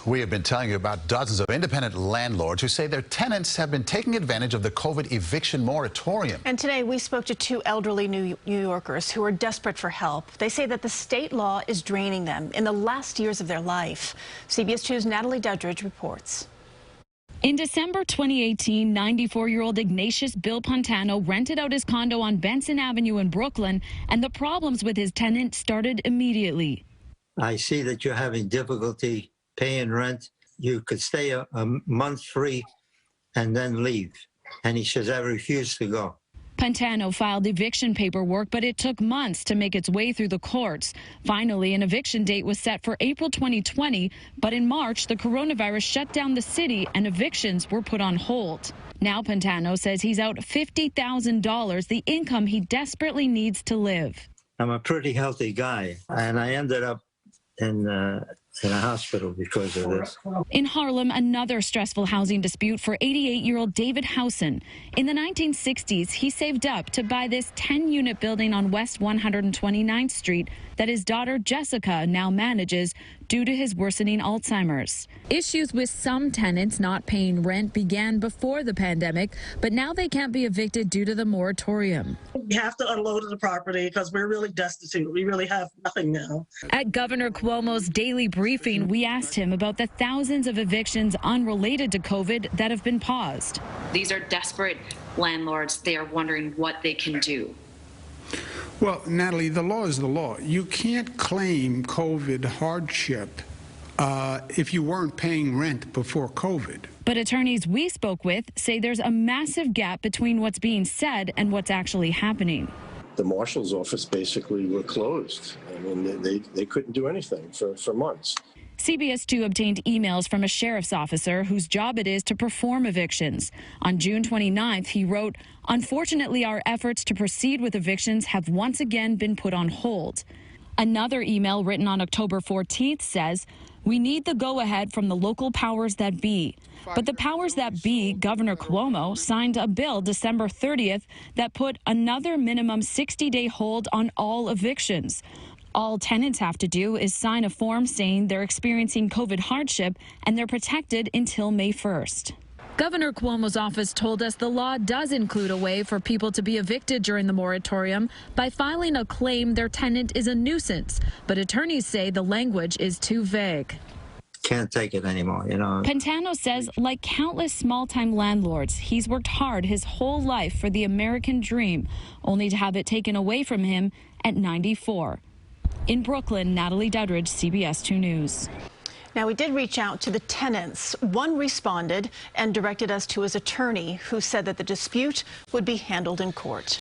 We have been telling you about dozens of independent landlords who say their tenants have been taking advantage of the COVID eviction moratorium. And today we spoke to two elderly New Yorkers who are desperate for help. They say that the state law is draining them in the last years of their life. CBS 2's Natalie Duddridge reports. In December 2018, 94-year-old Ignatius Bill Pontano rented out his condo on Benson Avenue in Brooklyn, and the problems with his tenant started immediately. I see that you're having difficulty paying rent. You could stay a month free and then leave. And he says, I refuse to go. Pontano filed eviction paperwork, but it took months to make its way through the courts. Finally, an eviction date was set for April 2020, but in March, the coronavirus shut down the city and evictions were put on hold. Now Pontano says he's out $50,000, the income he desperately needs to live. I'm a pretty healthy guy, and I ended up in a hospital because of this. In Harlem, another stressful housing dispute for 88-year-old David Housen. In the 1960s, he saved up to buy this 10-unit building on West 129th Street that his daughter Jessica now manages due to his worsening Alzheimer's. Issues with some tenants not paying rent began before the pandemic, but now they can't be evicted due to the moratorium. We have to unload the property because we're really destitute. We really have nothing now. At Governor Cuomo's daily briefing, we asked him about the thousands of evictions unrelated to COVID that have been paused. These are desperate landlords. They are wondering what they can do. Well, Natalie, the law is the law. You can't claim COVID hardship if you weren't paying rent before COVID. But attorneys we spoke with say there's a massive gap between what's being said and what's actually happening. The marshal's office basically were closed. I mean, they couldn't do anything for months. CBS 2 obtained emails from a sheriff's officer whose job it is to perform evictions. On June 29th, he wrote, "Unfortunately, our efforts to proceed with evictions have once again been put on hold." Another email written on October 14th says, "We need the go-ahead from the local powers that be." But the powers that be, Governor Cuomo, signed a bill December 30th that put another minimum 60-day hold on all evictions. All tenants have to do is sign a form saying they're experiencing COVID hardship and they're protected until May 1st. Governor Cuomo's office told us the law does include a way for people to be evicted during the moratorium by filing a claim their tenant is a nuisance. But attorneys say the language is too vague. Can't take it anymore, you know. Pontano says, like countless small-time landlords, he's worked hard his whole life for the American dream, only to have it taken away from him at 94. In Brooklyn, Natalie Duddridge, CBS 2 News. Now, we did reach out to the tenants. One responded and directed us to his attorney, who said that the dispute would be handled in court.